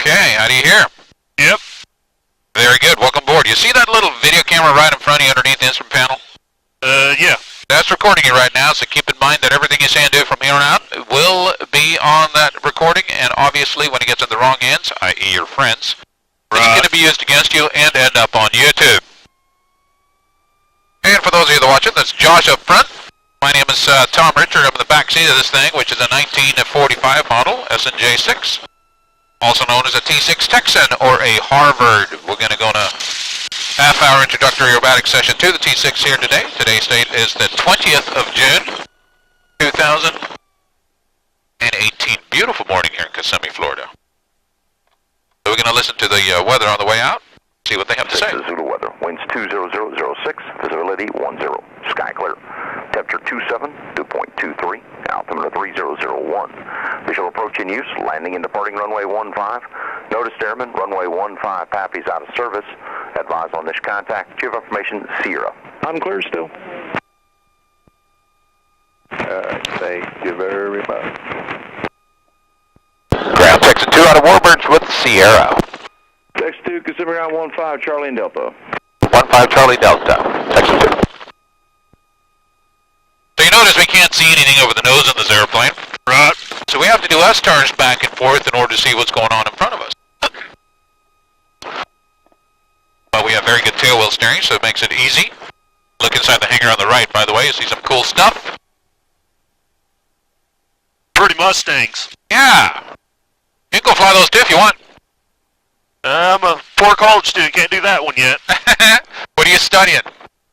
Okay, how do you hear? Yep. Very good, welcome aboard. You see that little video camera right in front of you underneath the instrument panel? Yeah. That's recording you right now, so keep in mind that everything you say and do from here on out will be on that recording, and obviously when it gets in the wrong hands, i.e. your friends, it's going to be used against you and end up on YouTube. And for those of you that watch it, that's Josh up front. My name is Tom Richard. I'm in the back seat of this thing, which is a 1945 model S&J6, also known as a T-6 Texan or a Harvard. We're going to go on a half-hour introductory aerobatic session to the T-6 here today. Today's date is the 20th of June, 2018. Beautiful morning here in Kissimmee, Florida. So we're going to listen to the weather on the way out, see what they have to say. Zulu weather. Winds 20006, visibility 10. Sky clear. Temperature 27, dew point 23, altimeter 3001. Visual approach in use, landing and departing runway 15. Noticed airman, runway 15, Pappy's out of service. Advise on this contact. Chief information, Sierra. I'm clear still. Thank you very much. Ground Texan 2 out of Warbirds with Sierra. Tex 2, Kissimmee ground 15, Charlie and Delta. 15 Charlie Delta, Texan 2. So you notice we can't see anything over the nose of this airplane. Right. So we have to do S-turns back and forth in order to see what's going on in front of us. But we have very good tail wheel steering, so it makes it easy. Look inside the hangar on the right, by the way, you see some cool stuff. Pretty Mustangs. Yeah. You can go fly those too if you want. I'm a poor college student, can't do that one yet. What are you studying?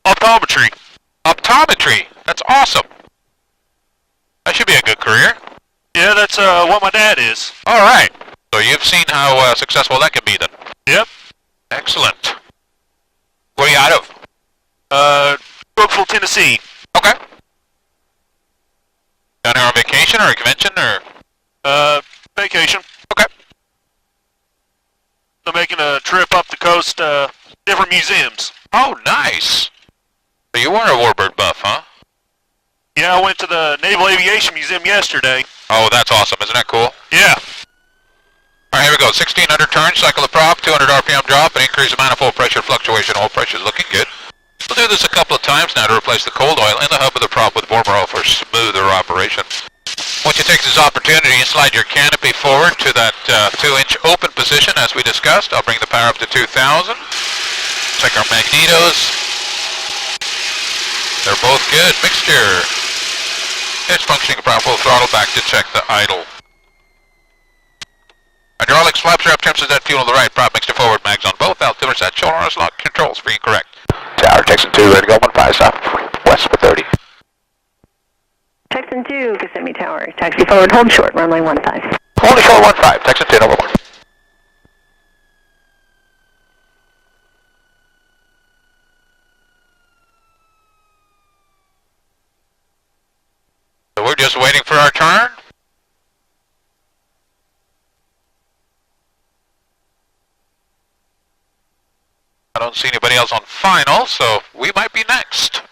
Optometry. Optometry. That's awesome. That should be a good career. Yeah, that's what my dad is. All right. So you've seen how successful that can be then. Yep. Excellent. Where are you out of? Brookville, Tennessee. Okay. Down here on vacation or a convention or? Vacation. Okay. I'm making a trip up the coast, different museums. Oh, nice. So you are a Warbird buff, huh? Yeah, I went to the Naval Aviation Museum yesterday. Oh, that's awesome. Isn't that cool? Yeah. All right, here we go. 1600 turns, cycle the prop, 200 RPM drop, and increase the manifold pressure fluctuation. Oil pressure is looking good. We'll do this a couple of times now to replace the cold oil in the hub of the prop with warmer oil for smoother operation. Once you take this opportunity and slide your canopy forward to that 2-inch open position as we discussed, I'll bring the power up to 2000. Check our magnetos. They're both good. Mixture. It's functioning proper. Full throttle back to check the idle. Hydraulics, flaps are up, temps is at fuel on the right, prop mixture forward, mags on both, altimeter set, shoulder arms lock, controls free and correct. Tower, Texan 2, ready to go, 15 south, west for 30. Texan 2, Kissimmee Tower, taxi forward, hold short, runway 15. Only short 15, Texan 2, over 1. So we're just waiting for our turn. I don't see anybody else on final, so we might be next.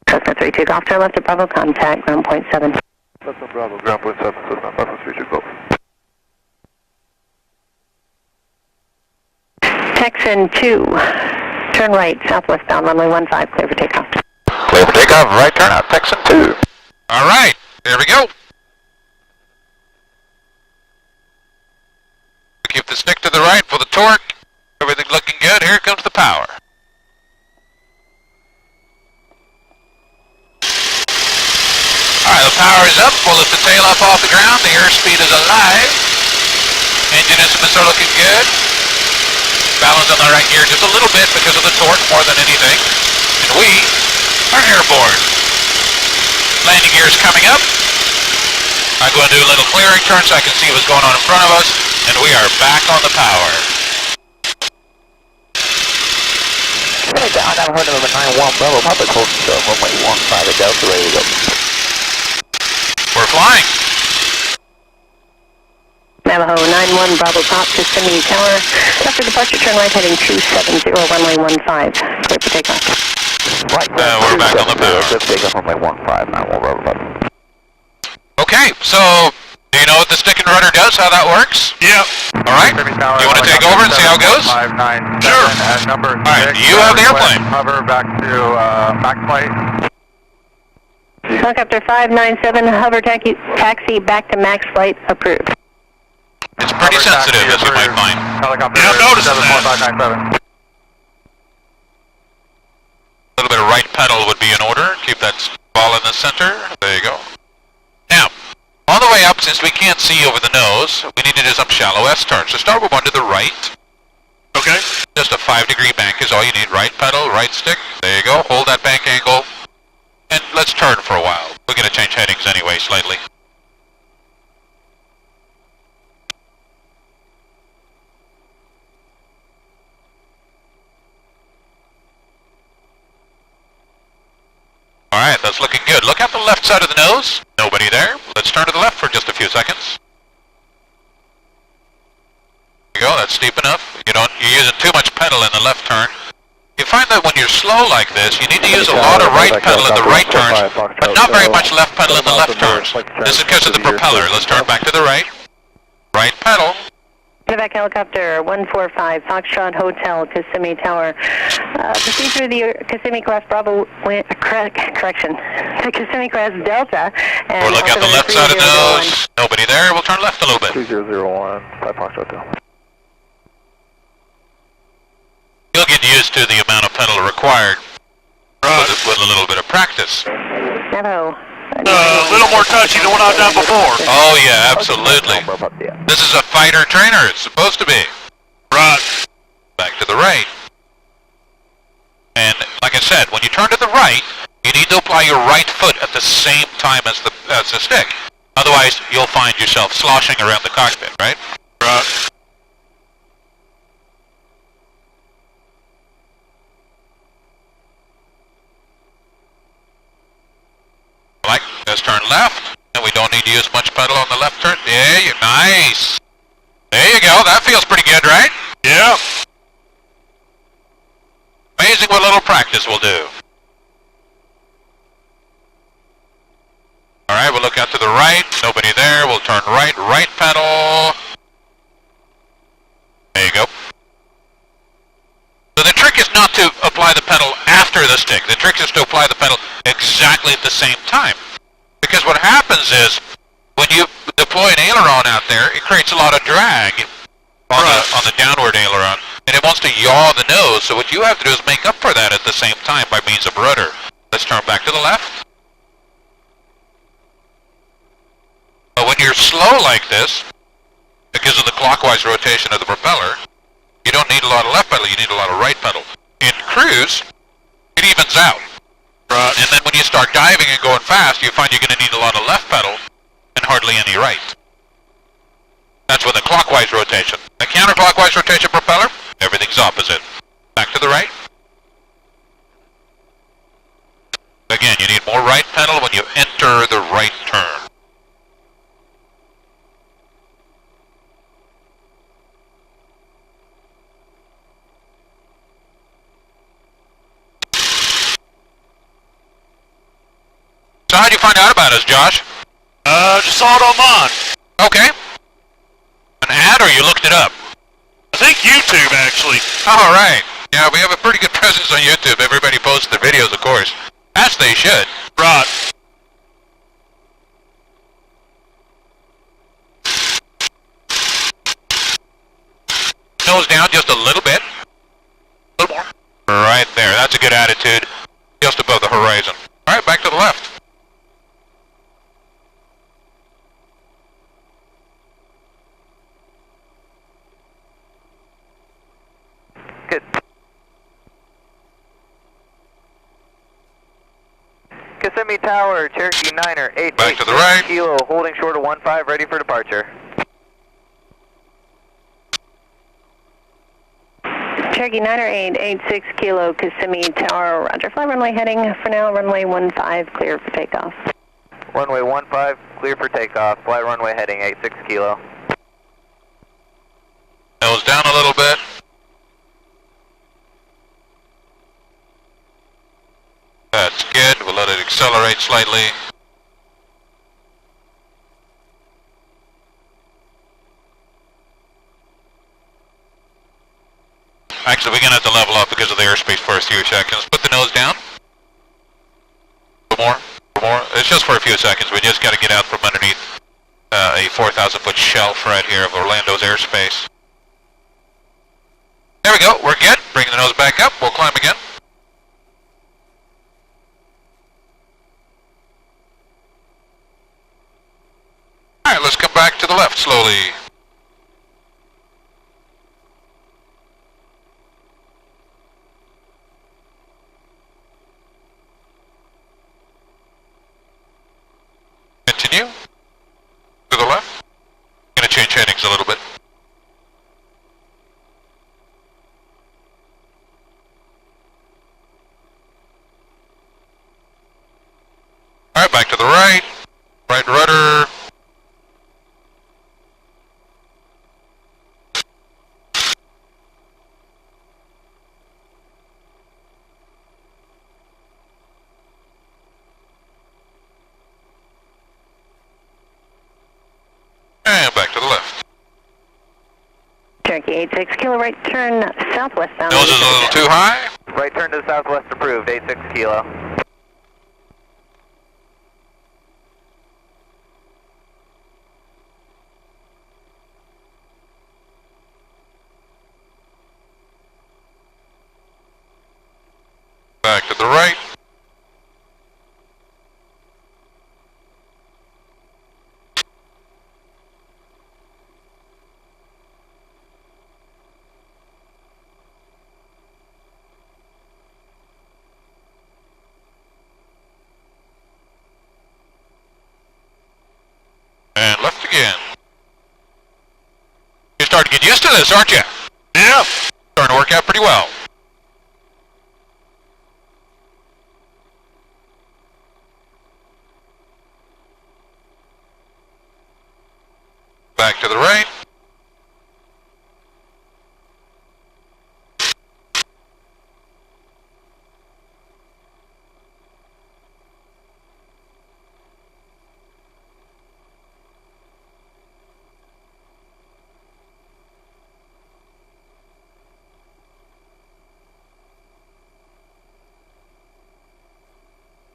Cessna 3, take off, turn left at Bravo, contact, ground point 7. Cessna Bravo, ground point 7, Cessna Bravo 3, go. Texan 2, turn right, southwest bound, runway 15, clear for takeoff. Clear for takeoff, right turn out, Texan 2. All right, here we go. Keep the stick to the right for the torque. Everything's looking good. Here comes the power. All right, the power is up. We'll lift the tail up off the ground. The airspeed is alive. Engine instruments are looking good. Balance on the right gear just a little bit because of the torque more than anything. And we are airborne. Landing gear is coming up. I'm going to do a little clearing turn so I can see what's going on in front of us. And we are back on the power. Hey, down, I've heard of a 9-1 Bravo, public hold to runway 15 at Delta, ready to go. We're flying. Navajo 91 Bravo Pop, Kissimmee Tower. After departure, turn right heading 270, runway 15. Clear for takeoff. Right, we're back on the power. Good takeoff on my 15, 91 Bravo Pop. Okay, so do you know what the stick and rudder does, how that works? Yep. All right, you want to take over and see how it goes? 597 Sure. at number All right, 6, you have the airplane. Hover back to back flight. Helicopter 597, hover taxi back to max flight approved. It's pretty sensitive, as you might find. Helicopter Yeah, I'm noticing that. 74597. A little bit of right pedal would be in order. Keep that ball in the center. There you go. Now, on the way up, since we can't see over the nose, we need to do some shallow S-turns. So start with one to the right. Okay. Just a 5-degree bank is all you need. Right pedal, right stick. There you go. Hold that bank angle. And let's turn for a while. We're going to change headings anyway, slightly. Alright, that's looking good. Look at the left side of the nose. Nobody there. Let's turn to the left for just a few seconds. There you go, that's steep enough. You're using too much pedal in the left turn. You find that when you're slow like this, you need to use a lot of right pedal in the right turns, but not very much left pedal in the left turns. This is because of the propeller. Let's turn back to the right. Right pedal. Medevac helicopter 145, Foxtrot Hotel, Kissimmee Tower. Proceed through the Kissimmee Class Bravo, correction, Kissimmee Class Delta. And We'll look at the left side of the nose. Nobody there. We'll turn left a little bit. 2001, 5 Foxtrot Hotel. You'll get used to the amount of pedal required with a little bit of practice. Navajo. A little more touchy than what I've done before. Oh yeah, absolutely. This is a fighter trainer, it's supposed to be. Right. Back to the right. And like I said, when you turn to the right, you need to apply your right foot at the same time as the stick. Otherwise, you'll find yourself sloshing around the cockpit, right? Right. Like, let's turn left, and we don't need to use much pedal on the left turn. Yeah, nice. There you go, that feels pretty good, right? Yeah. Amazing what little practice will do. Alright, we'll look out to the right, nobody there, we'll turn right, right pedal. There you go. So the trick is not to apply the pedal after the stick. The trick is to apply the pedal exactly at the same time. Because what happens is, when you deploy an aileron out there, it creates a lot of drag on the downward aileron, and it wants to yaw the nose, so what you have to do is make up for that at the same time by means of rudder. Let's turn back to the left. But when you're slow like this, because of the clockwise rotation of the propeller, you don't need a lot of left pedal, you need a lot of right pedal. In cruise, it evens out. Right. And then when you start diving and going fast, you find you're going to need a lot of left pedal and hardly any right. That's with a clockwise rotation. The counterclockwise rotation propeller, everything's opposite. Back to the right. Again, you need more right pedal when you enter the right turn. So how'd you find out about us, Josh? Just saw it online. Okay. An ad or you looked it up? I think YouTube, actually. All right. Yeah, we have a pretty good presence on YouTube. Everybody posts their videos, of course. As they should. Right. Nose down just a little bit. A little more. Right there. That's a good attitude. Just above the horizon. All right, back to the left. Good. Kissimmee Tower, Cherokee 9er, 8 Back to the right. Kilo, holding short of 15, ready for departure. Cherokee 9er 886 Kilo, Kissimmee Tower, roger. Fly runway heading for now, runway 15, clear for takeoff. Runway 15, clear for takeoff. Fly runway heading 86 Kilo. down a little bit. That's good. We'll let it accelerate slightly. Actually, we're going to have to level up because of the airspace for a few seconds. Put the nose down. A little more. It's just for a few seconds. We just got to get out from underneath a 4,000-foot shelf right here of Orlando's airspace. There we go. We're good. Bring the nose back up. We'll climb again. All right, let's come back to the left slowly. Continue. To the left. Gonna change headings a little bit. Alright, back to the right. Right rudder. And back to the left. Cherokee 86 Kilo, right turn southwest bound. Nose is a little too high. Right turn to the southwest approved, 86 kilo. Back to the right. And left again. You're starting to get used to this, aren't you? Yeah. Starting to work out pretty well. Back to the right.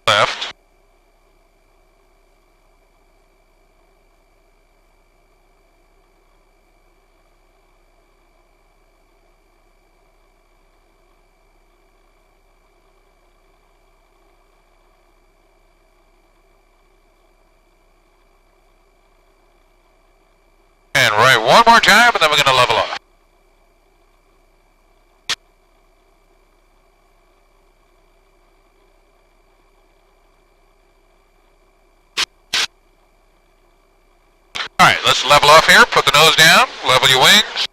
Left. And right one more time, and then we're going to level up. Alright, let's level off here, put the nose down, level your wings.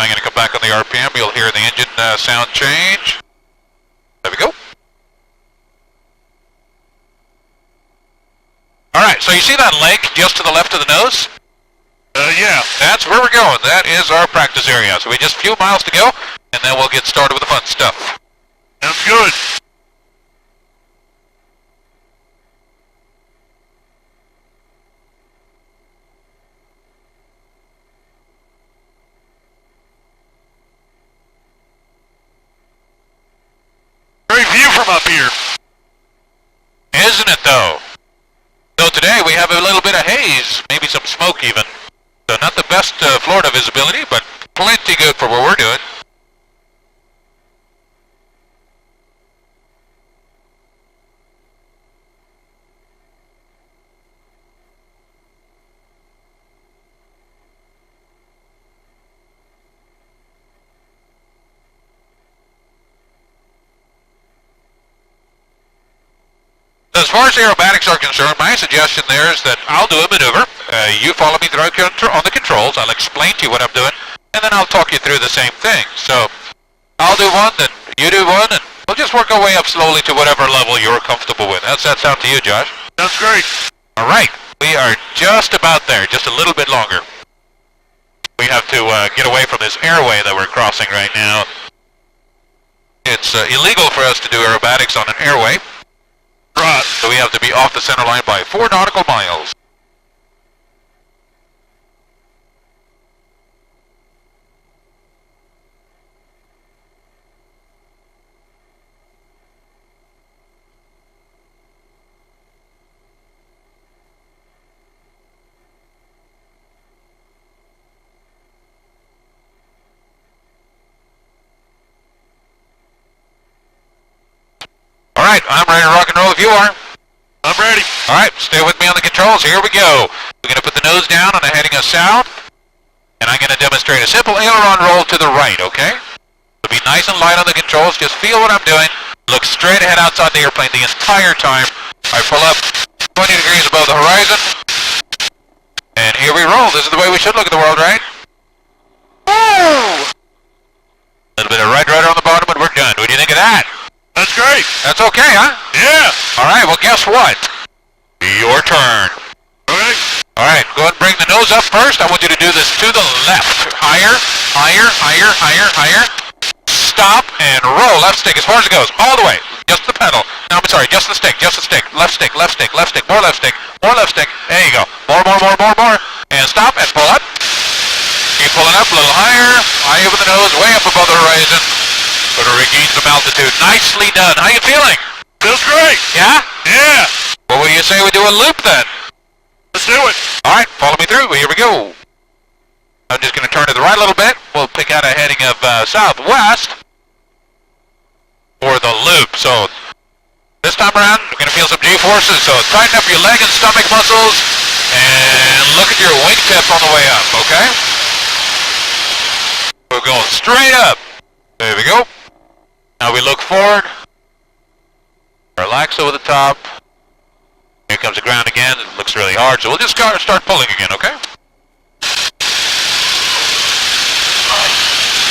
I'm going to come back on the RPM, you'll hear the engine sound change. There we go. Alright, so you see that lake just to the left of the nose? Yeah. That's where we're going. That is our practice area. So we just a few miles to go, and then we'll get started with the fun stuff. That's good. Great view from up here. Isn't it, though? So today we have a little bit of haze, maybe some smoke even. So not the best Florida visibility, but plenty good for what we're doing. As far as aerobatics are concerned, my suggestion there is that I'll do a maneuver. You follow me through on the controls. I'll explain to you what I'm doing, and then I'll talk you through the same thing. So I'll do one, then you do one, and we'll just just work our way up slowly to whatever level you're comfortable with. How's that sound to you, Josh? That's great. All right, we are just about there, just a little bit longer. We have to get away from this airway that we're crossing right now. It's illegal for us to do aerobatics on an airway. Right. So we have to be off the center line by 4 nautical miles. All right, I'm ready to rock and roll if you are. I'm ready. All right, stay with me on the controls. Here we go. We're going to put the nose down on a heading of south, and I'm going to demonstrate a simple aileron roll to the right, okay? So be nice and light on the controls. Just feel what I'm doing. Look straight ahead outside the airplane the entire time. I pull up 20 degrees above the horizon, and here we roll. This is the way we should look at the world, right? Woo! A little bit of right rudder on the bottom, and we're done. What do you think of that? That's great. That's okay, huh? Yeah. All right, well, guess what? Your turn. Okay. All right, go ahead and bring the nose up first. I want you to do this to the left. Higher, higher, higher, higher, higher. Stop and roll. Left stick as far as it goes. All the way. Just the pedal. No, I'm sorry, just the stick, just the stick. Left stick, left stick, left stick, more left stick, more left stick. There you go. More, more, more, more, more. And stop and pull up. Keep pulling up a little higher. High over the nose, way up above the horizon. Sort of regain some altitude. Nicely done. How you feeling? Feels great. Yeah? Yeah. What will you say we do a loop then? Let's do it. All right, follow me through. Here we go. I'm just going to turn to the right a little bit. We'll pick out a heading of southwest for the loop. So this time around, we're going to feel some G-forces. So tighten up your leg and stomach muscles and look at your wingtip on the way up, okay? We're going straight up. There we go. Now we look forward. Relax over the top. Here comes the ground again. It looks really hard, so we'll just start pulling again, okay?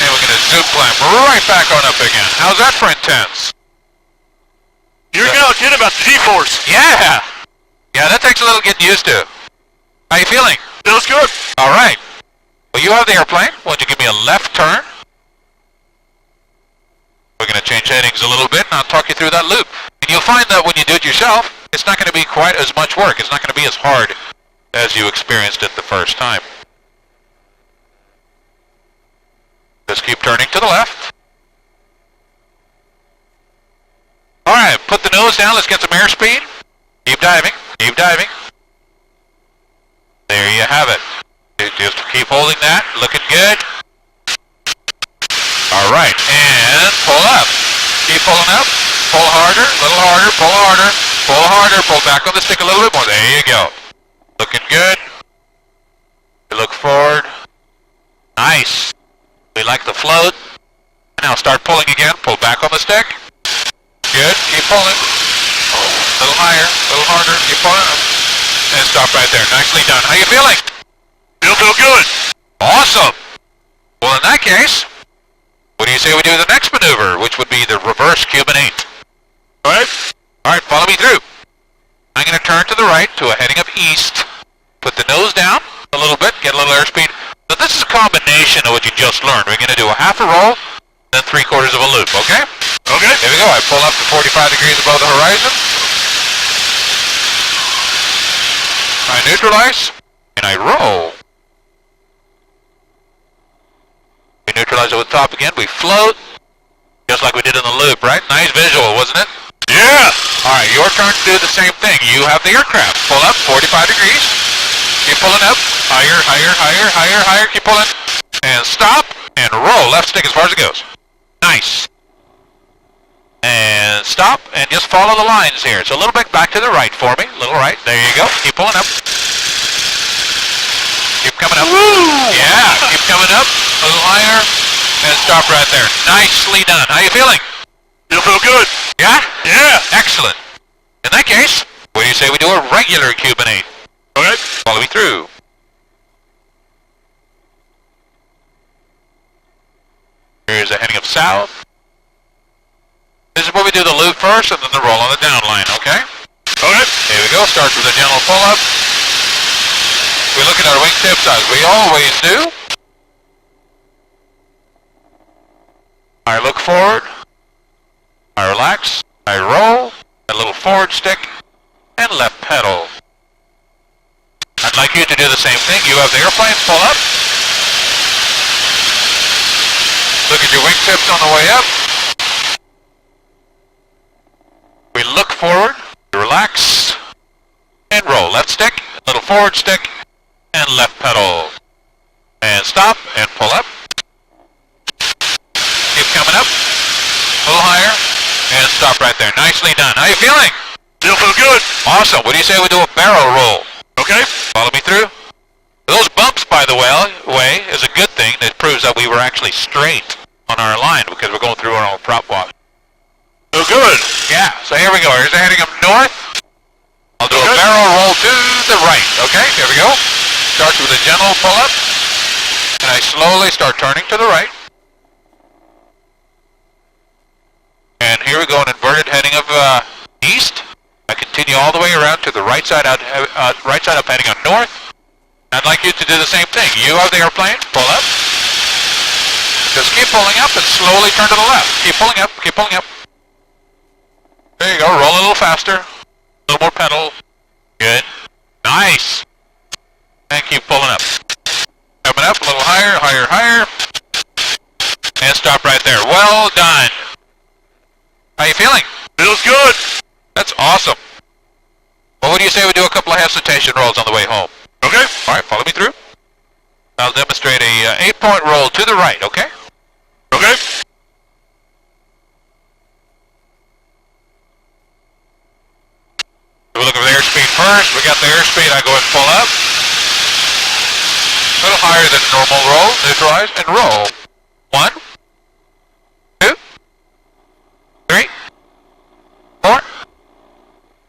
And we're going to zoom climb right back on up again. How's that for intense? You're gonna kid about the G-force. Yeah! Yeah, that takes a little getting used to. How you feeling? Feels good. All right. Well, you have the airplane. Why don't you give me a left turn? We're going to change headings a little bit, and I'll talk you through that loop. And you'll find that when you do it yourself, it's not going to be quite as much work. It's not going to be as hard as you experienced it the first time. Just keep turning to the left. All right, put the nose down. Let's get some airspeed. Keep diving. Keep diving. There you have it. Just keep holding that. Looking good. All right, and pull up. Keep pulling up. Pull harder, a little harder, pull harder, pull harder, pull back on the stick a little bit more. There you go. Looking good. You look forward. Nice. We like the float. Now start pulling again. Pull back on the stick. Good. Keep pulling. A little higher, a little harder. Keep pulling. And stop right there. Nicely done. How you feeling? Feel good. Awesome. Well, in that case, what do you say we do the next maneuver, which would be the reverse Cuban 8? All right. All right, follow me through. I'm going to turn to the right to a heading of east. Put the nose down a little bit, get a little airspeed. So this is a combination of what you just learned. We're going to do a half a roll, then 3/4 of a loop, okay? Okay. Here we go. I pull up to 45 degrees above the horizon. I neutralize, and I roll. We neutralize over the top again. We float, just like we did in the loop, right? Nice visual, wasn't it? Yeah. All right, your turn to do the same thing. You have the aircraft. Pull up 45 degrees. Keep pulling up. Higher, higher, higher, higher, higher. Keep pulling. And stop and roll. Left stick as far as it goes. Nice. And stop and just follow the lines here. So a little bit back to the right for me. A little right. There you go. Keep pulling up. Keep coming up. Woo! Yeah, keep coming up. A little higher. And stop right there. Nicely done. How you feeling? You feel good. Yeah? Yeah. Excellent. In that case, what do you say we do a regular Cuban 8? Okay. Follow me through. Here's a heading of south. This is where we do the loop first and then the roll on the down line, okay? Okay. Here we go, starts with a gentle pull-up. We look at our wingtips as we always do. I look forward, I relax, I roll, a little forward stick, and left pedal. I'd like you to do the same thing. You have the airplane, pull up. Look at your wingtips on the way up. We look forward, relax, and roll. Left stick, little forward stick, and left pedal. And stop, and pull up. Keep coming up, a little higher, and stop right there. Nicely done. How you feeling? Still feel good. Awesome. What do you say we do a barrel roll? Okay. Follow me through. Those bumps, by the way, is a good thing. It proves that we were actually straight on our line because we're going through our own prop walk. Oh, good. Yeah, so here we go. Here's the heading up north. I'll do a barrel roll to the right. Okay, here we go. Starts with a gentle pull-up. And I slowly start turning to the right. And here we go, an inverted heading of east. I continue all the way around to the right side up heading on north. I'd like you to do the same thing. You have the airplane, pull up. Just keep pulling up and slowly turn to the left. Keep pulling up, keep pulling up. There you go, roll a little faster. A little more pedal. Good. Nice. And keep pulling up. Coming up a little higher, higher, higher. And stop right there. Well done. How you feeling? Feels good. That's awesome. Well, what do you say we do a couple of hesitation rolls on the way home? Okay. All right, follow me through. I'll demonstrate a 8-point roll to the right, okay? Okay. We're looking for the airspeed first. We got the airspeed. I go and pull up. A little higher than normal roll. Neutralize and roll. 1, 2, 3, 4,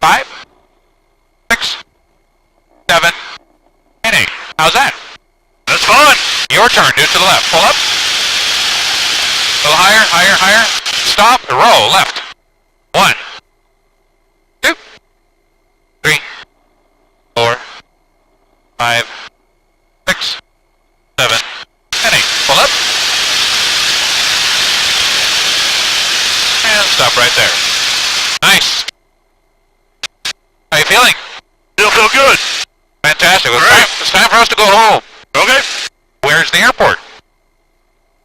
5, 6, 7, and 8. How's that? That's fine. Your turn. Do it to the left. Pull up. A little higher, higher, higher. Stop and roll. Left. 1, 2, 3, 4, 5, 6, 7, and 8. Pull up. And stop right there. Nice. How you feeling? Still feel good. Fantastic. Well, Great. it's time for us to go home. Okay. Where's the airport?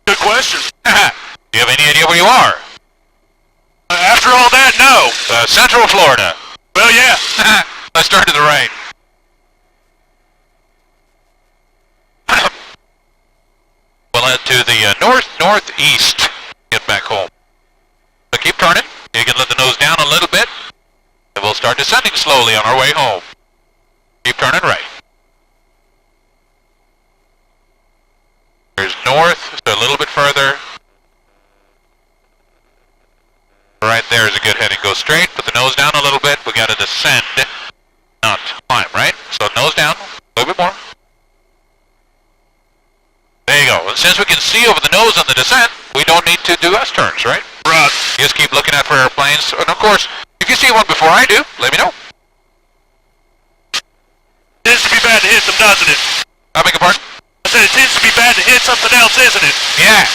Good question. Do you have any idea where you are? After all that, no. Central Florida. Well, yeah. Let's turn to the right. We'll head to the northeast. Get back home. So keep turning. You can let the nose down a little bit. And we'll start descending slowly on our way home. Keep turning right. There's north, so a little bit further. Right there is a good heading. Go straight, put the nose down a little bit. We got to descend, not climb, right? So nose down, a little bit more. There you go. And since we can see over the nose on the descent, we don't need to do S-turns, right? Right. You just keep looking out for airplanes. And of course, if you see one before I do, let me know. Tends to be bad to hit them, doesn't it? I beg your pardon? I said it tends to be bad to hit something else, isn't it? Yeah.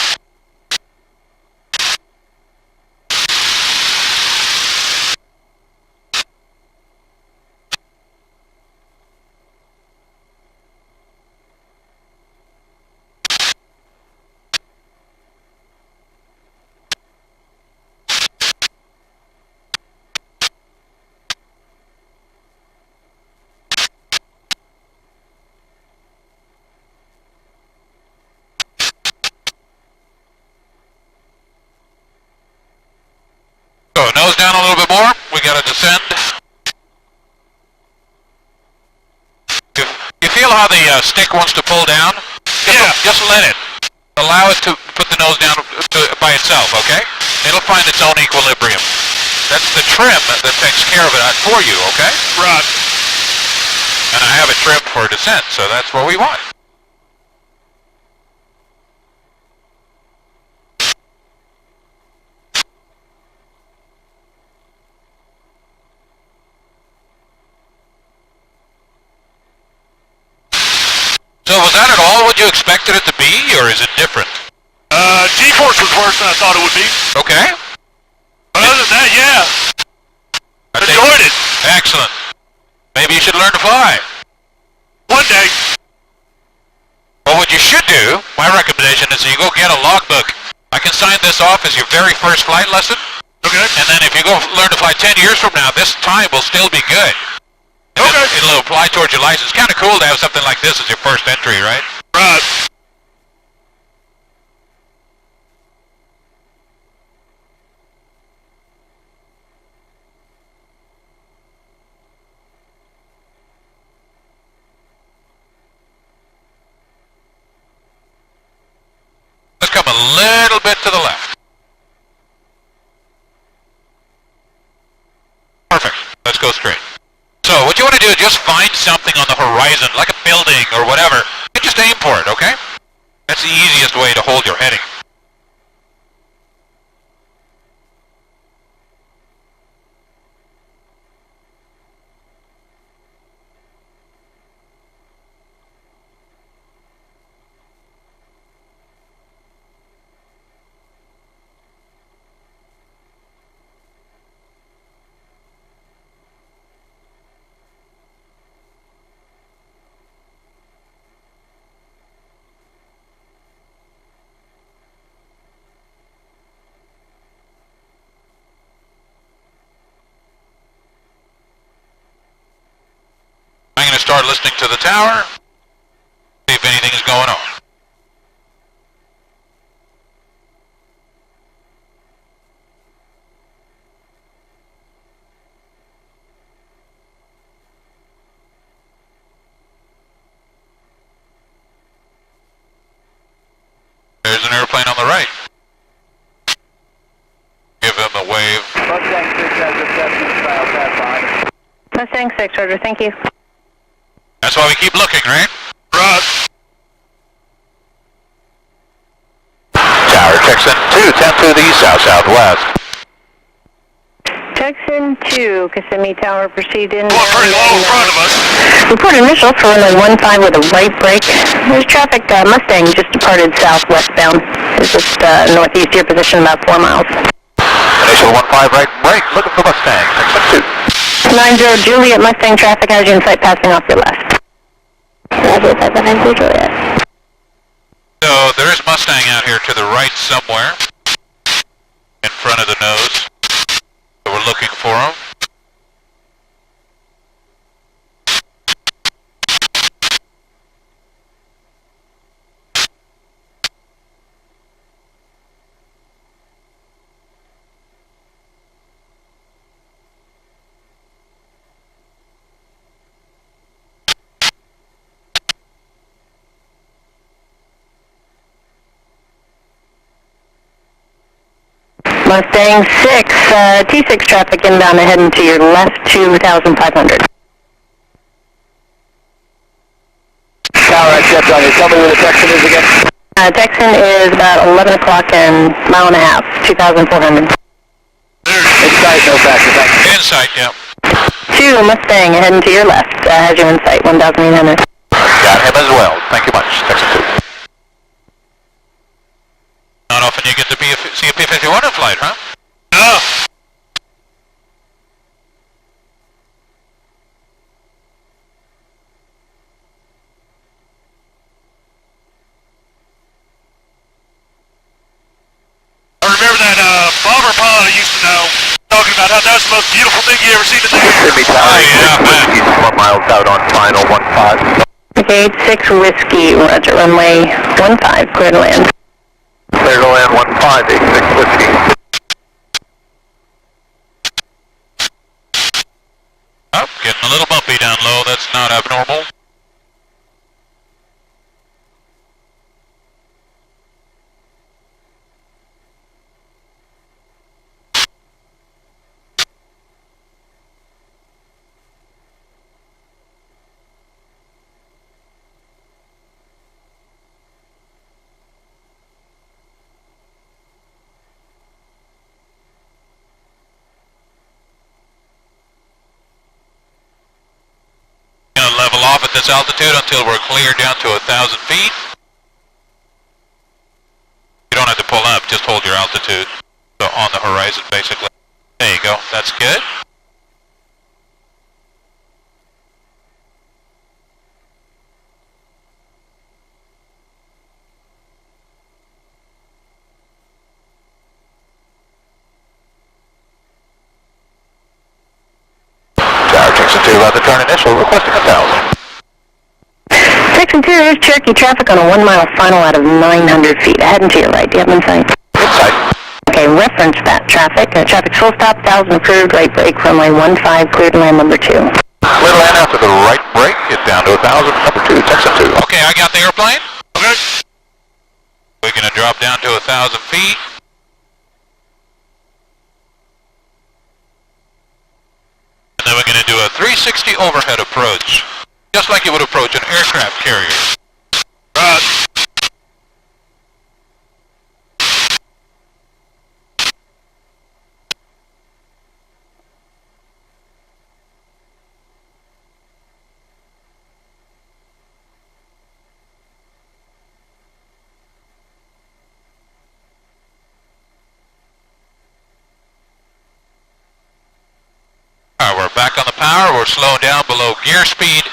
So nose down a little bit more. We got to descend. You feel how the stick wants to pull down? Just let it. Allow it to put the nose down by itself, okay? It'll find its own equilibrium. That's the trim that takes care of it for you, okay? Right. And I have it trimmed for descent, so that's what we want. expected it to be, or is it different? G-force was worse than I thought it would be. Okay. But other than that, yeah. Enjoyed it. Excellent. Maybe you should learn to fly. One day. Well, what you should do, my recommendation is you go get a logbook. I can sign this off as your very first flight lesson. Okay. And then if you go learn to fly 10 years from now, this time will still be good. And Okay. It'll apply towards your license. Kind of cool to have something like this as your first entry, right? Right. Let's come a little bit to the left. Perfect. Let's go straight. So what you want to do is just find something on the horizon, like a building or whatever, and just aim for it, okay? That's the easiest way to hold your heading. I'm going to start listening to the tower, see if anything is going on. There's an airplane on the right. Give him a wave. Mustang 6 has reception, style pass Mustang 6, Roger, thank you. That's why we keep looking, right? Right. Tower, Texan 2, 10 to the south-southwest. Texan 2, Kissimmee Tower, proceed in. Going pretty low in front of us. Report initial for runway 15 with a right brake. There's traffic, Mustang just departed southwestbound. It's just northeast of your position, about 4 miles. Initial 15 right brake, looking for Mustang, Texan 2. 90 Juliet, Mustang traffic, has you in sight passing off your left. Roger, 590 Juliet. So there is Mustang out here to the right somewhere, in front of the nose. So we're looking for him. Mustang 6, T-6 traffic inbound ahead and to your left, 2,500. Tower, accept on you. Tell me where the Texan is again. Texan is about 11 o'clock and mile and a half, 2,400. Inside, no factor, thanks. Insight, yeah. 2 Mustang ahead and to your left, has you in sight, 1,800. Got him as well. Thank you much, Texan 2. Not often you get to see a P-51 in flight, huh? No. I remember that bomber pilot I used to know talking about how that's the most beautiful thing you ever seen in the air. Kissimmee Tower, yeah, man. 4 miles out on final 15. Okay, 6 Whiskey, Roger, runway 15, clear to land. Clear to land 15, 86 Whiskey. Oh, getting a little bumpy down low. That's not abnormal. Level off at this altitude until we're clear down to 1,000 feet. altitude. So on the horizon, basically. There you go. That's good. Texas 2 about to turn initial, requesting 1,000. Texas 2, there's Cherokee traffic on a 1 mile final out of 900 feet. Ahead and to your right. Do you have insight? Inside. Okay, reference that traffic. Traffic full stop, 1,000 approved, right brake, runway 15, cleared to land number 2. Clear to land after the right brake, get down to 1,000, number 2, Texas 2. Okay, I got the airplane. Okay. We're going to drop down to 1,000 feet. And then we're going to do a 360 overhead approach. Just like you would approach an aircraft carrier. Right. Alright, we're back on the power. We're slowing down below gear speed.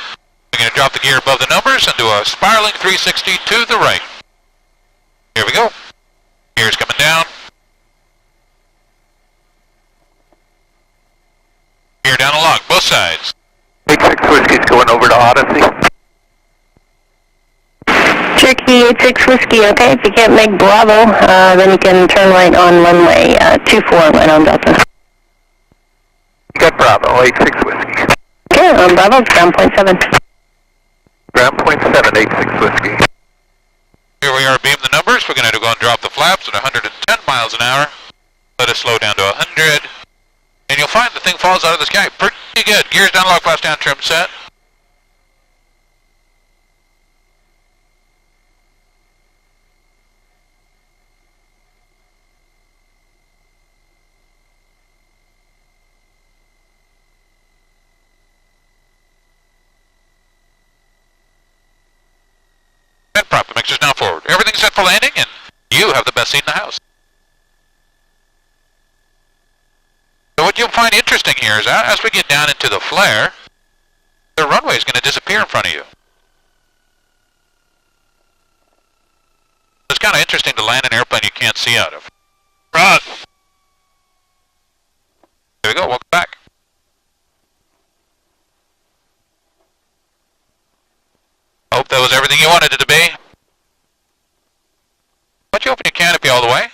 We're going to drop the gear above the numbers and do a spiraling 360 to the right. Here we go. Gear's coming down. Gear down along both sides. Big 6 Whiskey's going over to Odyssey. Cherokee 86 Whiskey, okay, if you can't make Bravo, then you can turn right on runway 24 right on Delta. Got Bravo, 86 Whiskey. Okay, on Bravo, ground point 7. Ground point 7, 86 Whiskey. Here we are, beam the numbers. We're going to go and drop the flaps at 110 miles an hour. Let it slow down to 100. And you'll find the thing falls out of the sky pretty good. Gears down, lock, flaps down, trim set. And prop the mixers now forward. Everything's set for landing, and you have the best seat in the house. So what you'll find interesting here is that as we get down into the flare, the runway is going to disappear in front of you. It's kind of interesting to land an airplane you can't see out of. Right. There we go, welcome back. Hope that was everything you wanted it to be. Why don't you open your canopy all the way?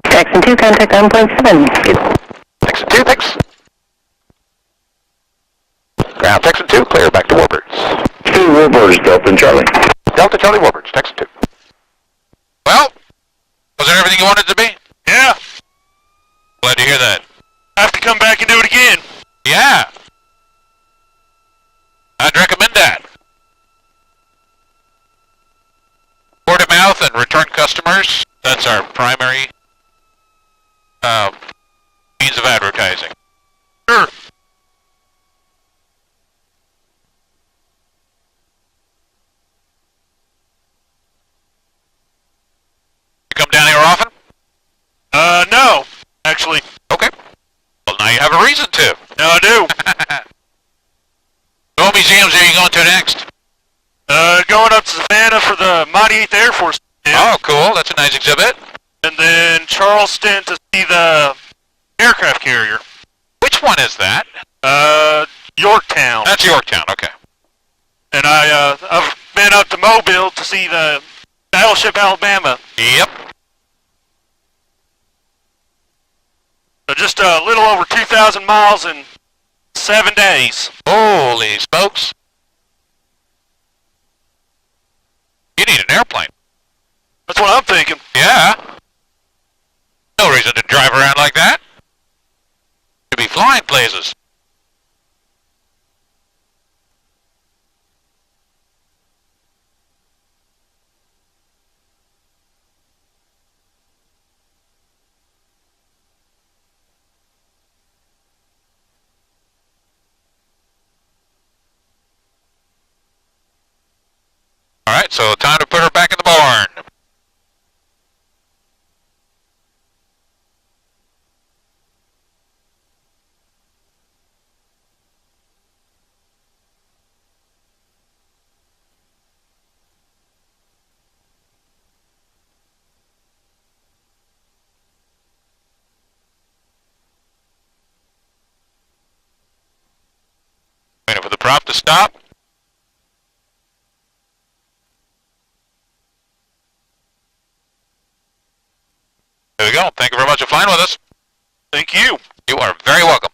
Jackson 2, contact 1.7. Texas 2, thanks. Ground Texas 2, clear back to Warbirds. 2 Warbirds, Delta and Charlie. Delta Charlie Warbirds, Texas 2. Well, was that everything you wanted it to be? Yeah. Glad to hear that. I have to come back and do it again. Yeah. I'd recommend that. Word of mouth and return customers, that's our primary means of advertising. Sure. You come down here often? No. Actually, Okay. Well, now you have a reason to. no, I do. What museums are you going to next? Going up to Savannah for the Mighty 8th Air Force. Oh, cool. That's a nice exhibit. And then Charleston to see the aircraft carrier. Which one is that? Yorktown. That's Yorktown. Okay. And I've been up to Mobile to see the Battleship Alabama. Yep. So just a little over 2,000 miles in 7 days. Holy smokes. You need an airplane. That's what I'm thinking. Yeah. No reason to drive around like that. To be flying places. All right, so time to put her back in the barn. Waiting for the prop to stop. There we go. Thank you very much for flying with us. Thank you. You are very welcome.